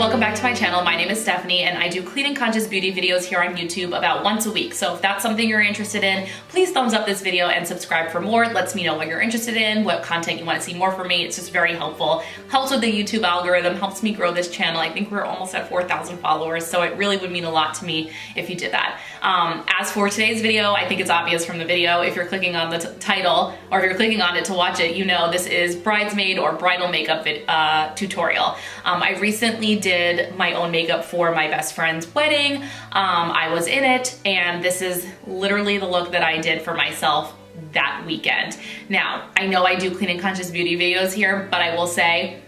welcome back to my channel. My name is Stephanie and I do clean and conscious beauty videos here on YouTube about once a week. So if that's something you're interested in, please thumbs up this video and subscribe for more. It lets me know what you're interested in, what content you want to see more from me. It's just very helpful. Helps with the YouTube algorithm, helps me grow this channel. I think we're almost at 4,000 followers, so it really would mean a lot to me if you did that. As for today's video, I think it's obvious from the video. If you're clicking on the title, or if you're clicking on it to watch it, you know this is bridesmaid or bridal makeup tutorial. I recently did my own makeup for my best friend's wedding. I was in it, and this is literally the look that I did for myself that weekend. Now, I know I do clean and conscious beauty videos here, but I will say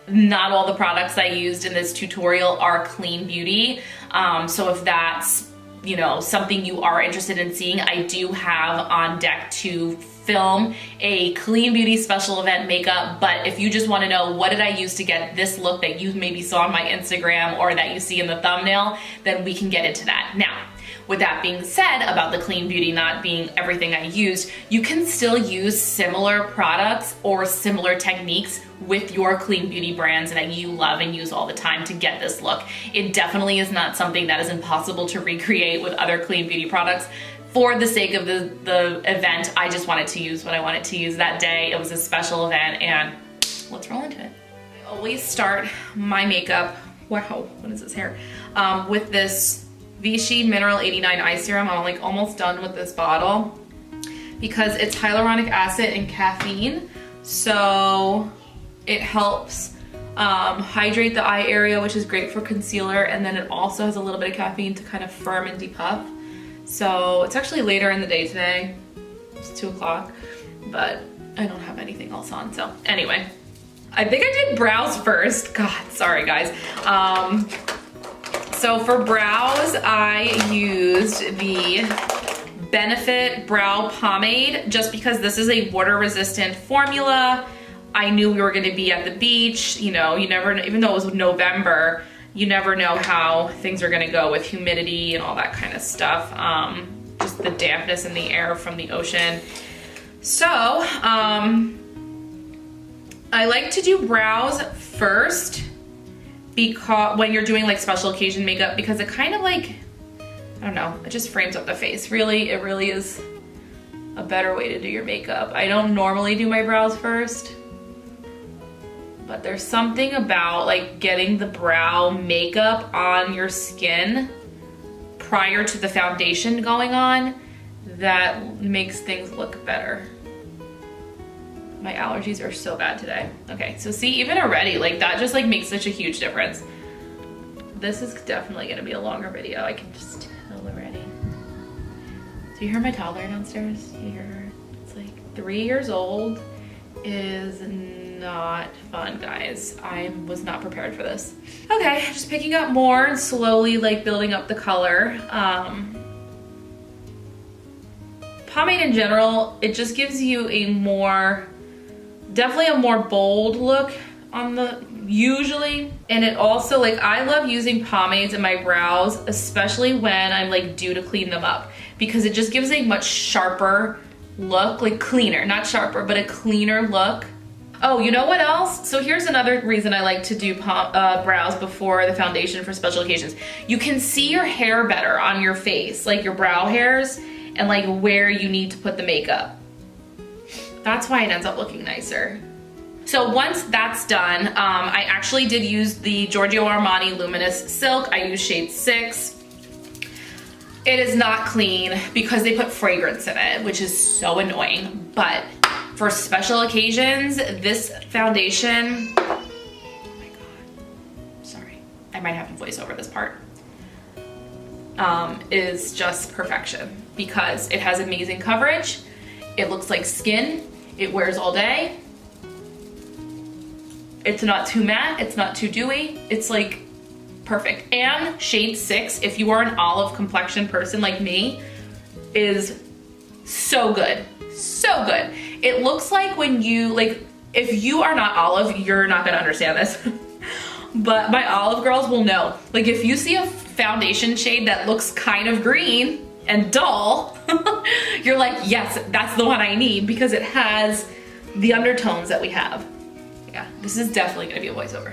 not all the products I used in this tutorial are clean beauty. So if that's, you know, something you are interested in seeing, I do have on deck to film a clean beauty special event makeup. But if you just want to know what did I use to get this look that you maybe saw on my Instagram or that you see in the thumbnail, then we can get into that. Now, with that being said about the clean beauty not being everything I used, you can still use similar products or similar techniques with your clean beauty brands that you love and use all the time to get this look. It definitely is not something that is impossible to recreate with other clean beauty products. For the sake of the event, I just wanted to use what I wanted to use that day. It was a special event, and let's roll into it. I always start my makeup, wow, what is this hair? With this VICHY Mineral 89 Eye Serum. I'm like almost done with this bottle because it's hyaluronic acid and caffeine. So it helps hydrate the eye area, which is great for concealer. And then it also has a little bit of caffeine to kind of firm and depuff. So it's actually later in the day today. It's 2 o'clock, but I don't have anything else on. So anyway, I think I did brows first. God, sorry guys. So for brows, I used the Benefit Brow Pomade just because this is a water-resistant formula. I knew we were gonna be at the beach. You know, you never, even though it was November, you never know how things are gonna go with humidity and all that kind of stuff. Just the dampness in the air from the ocean. So, I like to do brows first, because when you're doing like special occasion makeup, because it kind of like, I don't know, it just frames up the face. Really, it really is a better way to do your makeup. I don't normally do my brows first, but there's something about like getting the brow makeup on your skin prior to the foundation going on that makes things look better. My allergies are so bad today. Okay, so see, even already, like that just like makes such a huge difference. This is definitely gonna be a longer video. I can just tell already. Do you hear my toddler downstairs? You hear her? It's like 3 years old. Is not fun, guys. I was not prepared for this. Okay, just picking up more and slowly like building up the color. Pomade in general, it just gives you a more, definitely a more bold look on the, usually. And it also, like, I love using pomades in my brows, especially when I'm like due to clean them up, because it just gives a much sharper look, like cleaner, not sharper, but a cleaner look. Oh, you know what else? So here's another reason I like to do brows before the foundation for special occasions. You can see your hair better on your face, like your brow hairs, and like where you need to put the makeup. That's why it ends up looking nicer. So once that's done, I actually did use the Giorgio Armani Luminous Silk. I use shade 6. It is not clean because they put fragrance in it, which is so annoying. But for special occasions, this foundation, oh my God, sorry. I might have to voice over this part. Is just perfection because it has amazing coverage. It looks like skin. It wears all day. It's not too matte. It's not too dewy. It's like perfect. And shade 6, if you are an olive complexion person like me, is so good. So good. It looks like when you, like, if you are not olive, you're not gonna understand this. But my olive girls will know. Like if you see a foundation shade that looks kind of green and dull, you're like, yes, that's the one I need because it has the undertones that we have. Yeah, this is definitely gonna be a voiceover.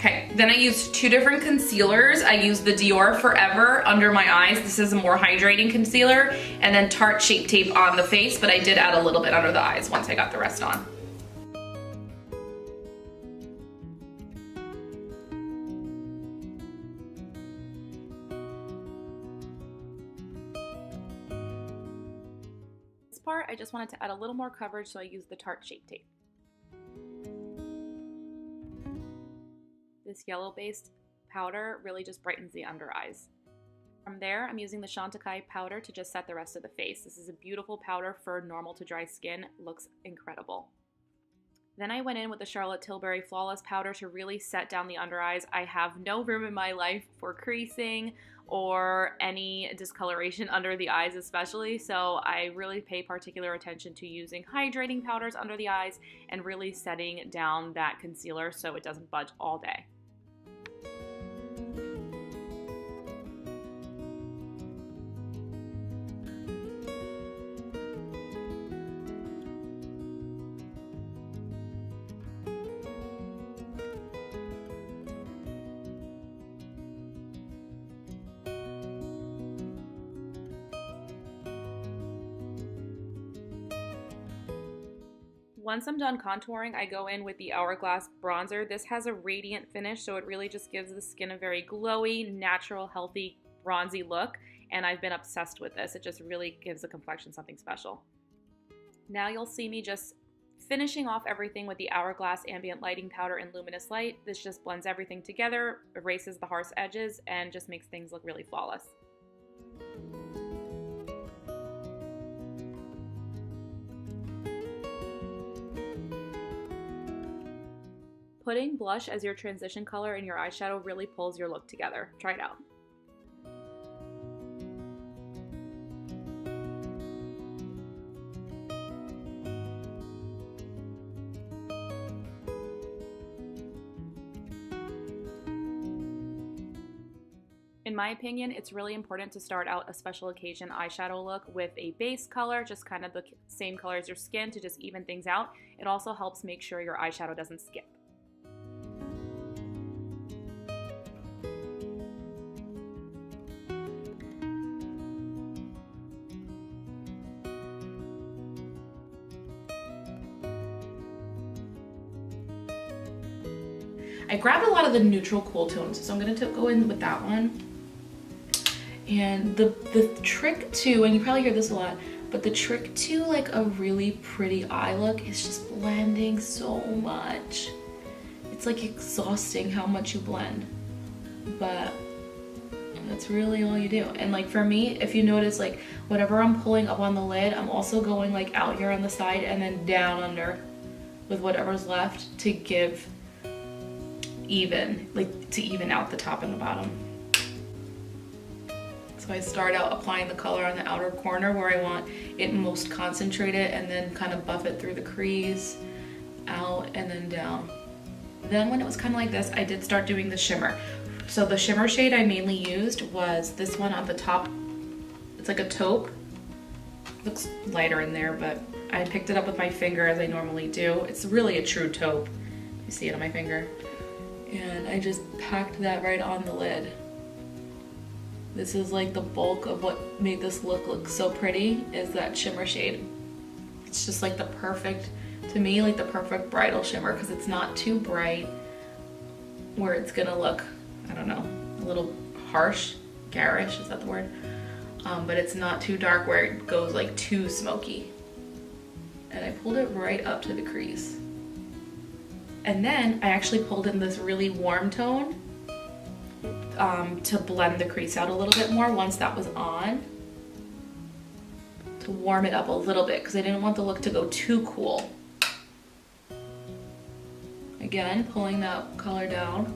Okay, then I used two different concealers. I used the Dior Forever under my eyes. This is a more hydrating concealer, and then Tarte Shape Tape on the face, but I did add a little bit under the eyes once I got the rest on. This part, I just wanted to add a little more coverage, so I used the Tarte Shape Tape. This yellow-based powder really just brightens the under eyes. From there, I'm using the Chantecaille powder to just set the rest of the face. This is a beautiful powder for normal to dry skin. Looks incredible. Then I went in with the Charlotte Tilbury Flawless powder to really set down the under eyes. I have no room in my life for creasing or any discoloration under the eyes especially, so I really pay particular attention to using hydrating powders under the eyes and really setting down that concealer so it doesn't budge all day. Once I'm done contouring, I go in with the Hourglass bronzer. This has a radiant finish, so it really just gives the skin a very glowy, natural, healthy, bronzy look, and I've been obsessed with this. It just really gives the complexion something special. Now you'll see me just finishing off everything with the Hourglass Ambient Lighting Powder in Luminous Light. This just blends everything together, erases the harsh edges, and just makes things look really flawless. Putting blush as your transition color in your eyeshadow really pulls your look together. Try it out. In my opinion, it's really important to start out a special occasion eyeshadow look with a base color, just kind of the same color as your skin to just even things out. It also helps make sure your eyeshadow doesn't skip. I grabbed a lot of the neutral cool tones, so I'm going to go in with that one. And the trick to, and you probably hear this a lot, but the trick to like a really pretty eye look is just blending so much. It's like exhausting how much you blend, but that's really all you do. And like for me, if you notice, like whatever I'm pulling up on the lid, I'm also going like out here on the side and then down under with whatever's left to give even, like to even out the top and the bottom. So I start out applying the color on the outer corner where I want it most concentrated, and then kind of buff it through the crease, out, and then down. Then when it was kind of like this, I did start doing the shimmer. So the shimmer shade I mainly used was this one on the top. It's like a taupe. Looks lighter in there, but I picked it up with my finger as I normally do. It's really a true taupe. You see it on my finger. And I just packed that right on the lid. This is like the bulk of what made this look so pretty, is that shimmer shade. It's just like the perfect, to me, like the perfect bridal shimmer, because it's not too bright where it's gonna look, I don't know, a little harsh, garish, is that the word? But it's not too dark where it goes like too smoky. And I pulled it right up to the crease. And then I actually pulled in this really warm tone to blend the crease out a little bit more once that was on, to warm it up a little bit because I didn't want the look to go too cool. Again, pulling that color down.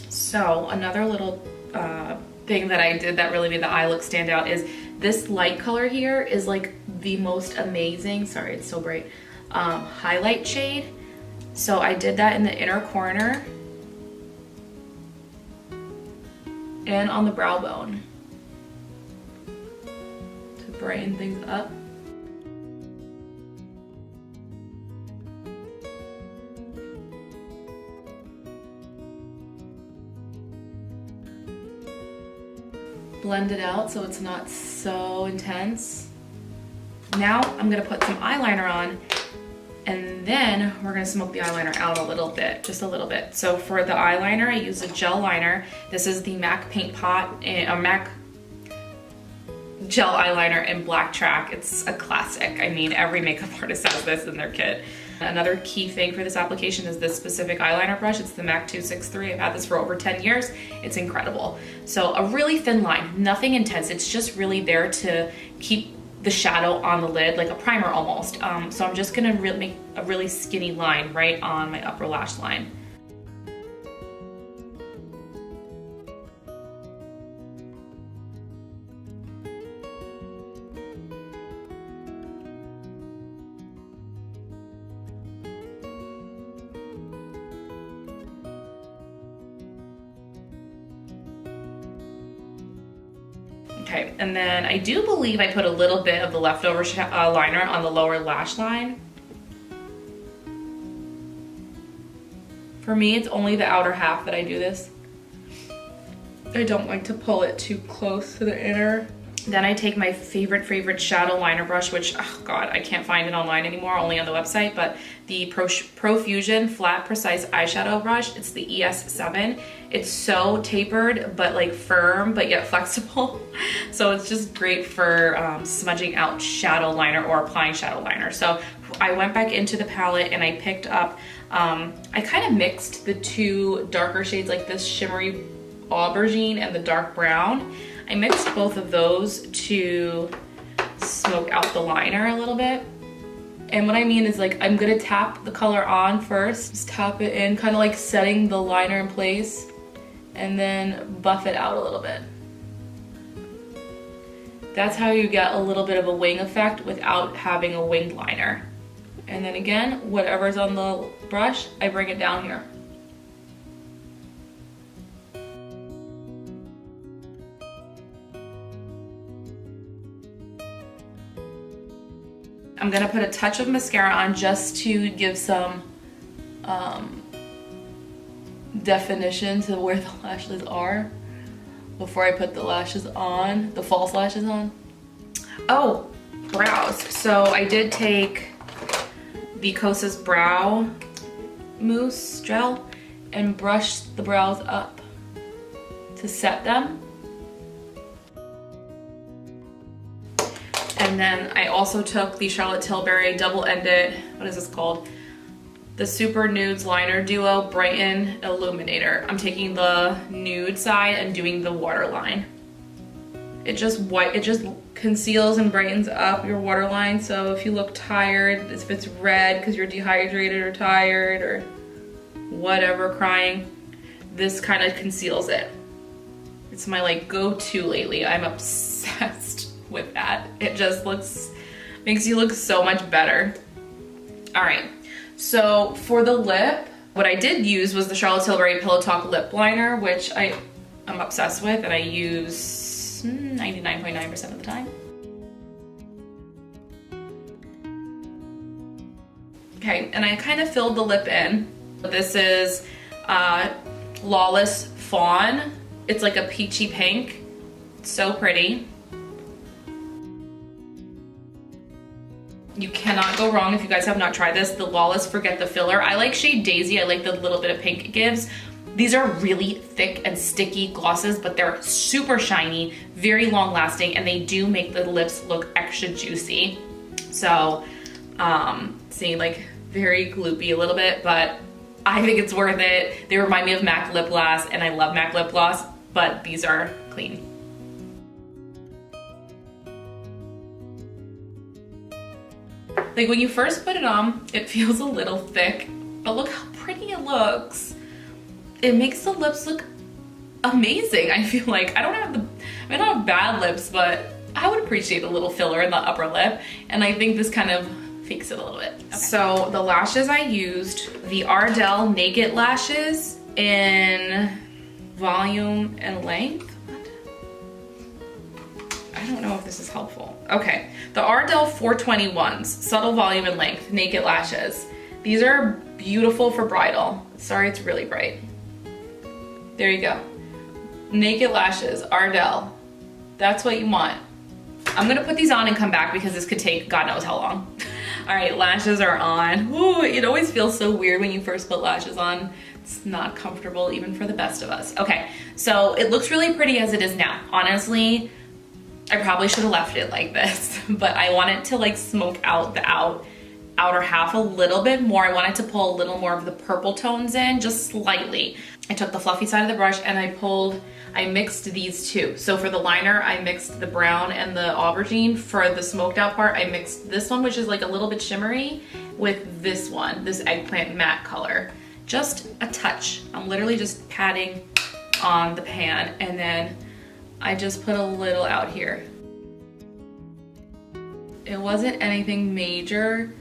So another little thing that I did that really made the eye look stand out is this light color here is like the most amazing, sorry it's so bright, highlight shade. So I did that in the inner corner and on the brow bone to brighten things up. blend it out so it's not so intense. Now I'm gonna put some eyeliner on, and then we're gonna smoke the eyeliner out a little bit, just a little bit. So for the eyeliner, I use a gel liner. This is the MAC Paint Pot, MAC gel eyeliner in Black Track. It's a classic. I mean, every makeup artist has this in their kit. Another key thing for this application is this specific eyeliner brush. It's the MAC 263. I've had this for over 10 years. It's incredible. So a really thin line, nothing intense. It's just really there to keep the shadow on the lid, like a primer almost. So I'm just gonna make a really skinny line right on my upper lash line. Okay, and then I do believe I put a little bit of the leftover liner on the lower lash line. For me, it's only the outer half that I do this. I don't like to pull it too close to the inner. Then I take my favorite shadow liner brush, which, oh God, I can't find it online anymore, only on the website, but the Profusion Flat Precise Eyeshadow Brush. It's the ES7. It's so tapered, but like firm, but yet flexible. So it's just great for smudging out shadow liner or applying shadow liner. So I went back into the palette and I picked up, I kind of mixed the two darker shades, like this shimmery aubergine and the dark brown. I mixed both of those to smoke out the liner a little bit. And what I mean is, like, I'm gonna tap the color on first, just tap it in, kind of like setting the liner in place, and then buff it out a little bit. That's how you get a little bit of a wing effect without having a winged liner. And then again, whatever's on the brush, I bring it down here. I'm gonna put a touch of mascara on just to give some definition to where the lashes are before I put the lashes on, the false lashes on. Oh, brows. So I did take the Kosas Brow Mousse Gel and brush the brows up to set them. And then I also took the Charlotte Tilbury double-ended, what is this called? The Super Nudes Liner Duo Brighten Illuminator. I'm taking the nude side and doing the waterline. It just conceals and brightens up your waterline. So if you look tired, if it's red because you're dehydrated or tired or whatever, crying, this kind of conceals it. It's my like go-to lately. I'm obsessed with that. It just makes you look so much better. All right, so for the lip, what I did use was the Charlotte Tilbury Pillow Talk Lip Liner, which I'm obsessed with, and I use 99.9% of the time. Okay, and I kind of filled the lip in. This is Lawless Fawn. It's like a peachy pink. It's so pretty. You cannot go wrong if you guys have not tried this. The Lawless Forget the Filler. I like shade Daisy. I like the little bit of pink it gives. These are really thick and sticky glosses, but they're super shiny, very long lasting, and they do make the lips look extra juicy. So, see, like very gloopy a little bit, but I think it's worth it. They remind me of MAC lip gloss, and I love MAC lip gloss, but these are clean. Like when you first put it on, it feels a little thick, but look how pretty it looks. It makes the lips look amazing. I feel like I don't have bad lips, but I would appreciate a little filler in the upper lip, and I think this kind of fixes it a little bit. Okay. So the lashes I used, the Ardell Naked Lashes in volume and length. I don't know if this is helpful. Okay, the Ardell 421s, subtle volume and length, naked lashes. These are beautiful for bridal. Sorry, it's really bright. There you go. Naked lashes, Ardell. That's what you want. I'm gonna put these on and come back because this could take God knows how long. All right, lashes are on. Ooh, it always feels so weird when you first put lashes on. It's not comfortable even for the best of us. Okay, so it looks really pretty as it is now. Honestly, I probably should have left it like this, but I want it to like smoke out the outer half a little bit more. I wanted to pull a little more of the purple tones in, just slightly. I took the fluffy side of the brush and I mixed these two. So for the liner, I mixed the brown and the aubergine. For the smoked out part, I mixed this one, which is like a little bit shimmery, with this one, this eggplant matte color. Just a touch. I'm literally just patting on the pan, and then I just put a little out here. It wasn't anything major,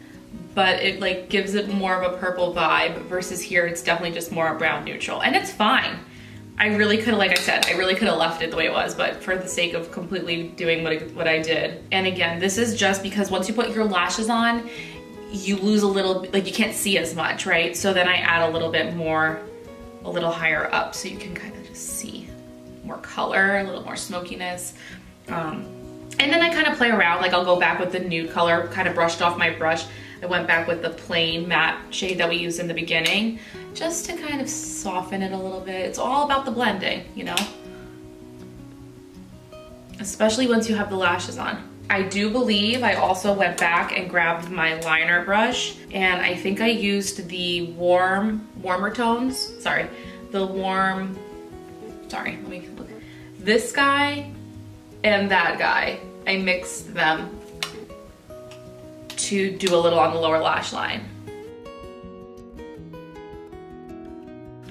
but it like gives it more of a purple vibe versus here it's definitely just more a brown neutral, and it's fine. I really could have, like I said, I really could have left it the way it was, but for the sake of completely doing what I did. And again, this is just because once you put your lashes on, you lose a little, like you can't see as much, right? So then I add a little bit more, a little higher up, so you can kind of just see more color, a little more smokiness. And then I kind of play around, like I'll go back with the nude color, kind of brushed off my brush. I went back with the plain matte shade that we used in the beginning, just to kind of soften it a little bit. It's all about the blending, you know? Especially once you have the lashes on. I do believe I also went back and grabbed my liner brush, and I think I used the warmer tones. Sorry, let me look. This guy and that guy, I mixed them to do a little on the lower lash line.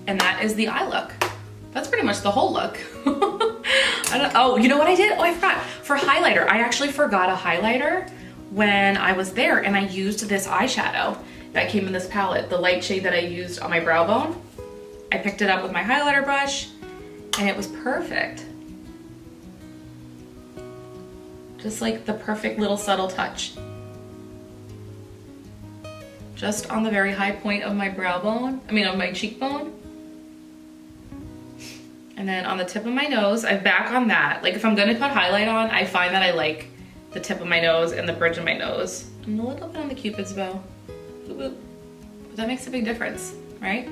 And that is the eye look. That's pretty much the whole look. Oh, you know what I did? Oh, I forgot. For highlighter, I actually forgot a highlighter when I was there, and I used this eyeshadow that came in this palette, the light shade that I used on my brow bone. I picked it up with my highlighter brush, and it was perfect. Just like the perfect little subtle touch. Just on the very high point of my brow bone, of my cheekbone. And then on the tip of my nose, I'm back on that. Like if I'm gonna put highlight on, I find that I like the tip of my nose and the bridge of my nose. And a little bit on the Cupid's bow. Boop, boop. But that makes a big difference, right?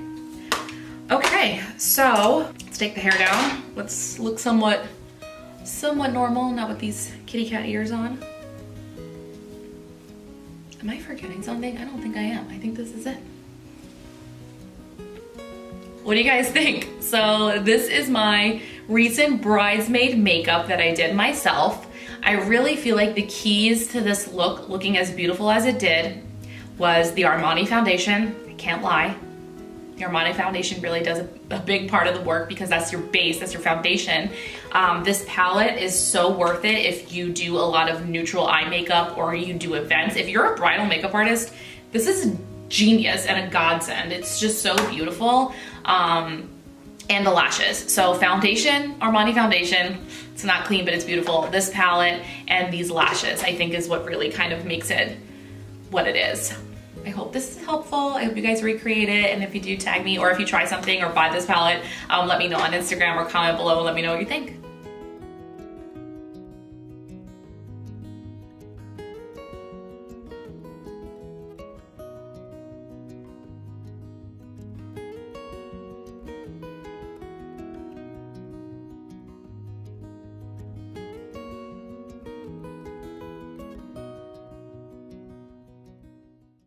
Okay, so let's take the hair down. Let's look somewhat normal, not with these kitty cat ears on. Am I forgetting something? I don't think I am. I think this is it. What do you guys think? So this is my recent bridesmaid makeup that I did myself. I really feel like the keys to this look, looking as beautiful as it did, was the Armani foundation. I can't lie. The Armani foundation really does a big part of the work because that's your base, that's your foundation. This palette is so worth it if you do a lot of neutral eye makeup or you do events. If you're a bridal makeup artist, this is genius and a godsend. It's just so beautiful. And the lashes. So foundation, Armani foundation, it's not clean, but it's beautiful. This palette and these lashes, I think is what really kind of makes it what it is. I hope this is helpful. I hope you guys recreate it. And if you do, tag me, or if you try something or buy this palette, let me know on Instagram or comment below and let me know what you think.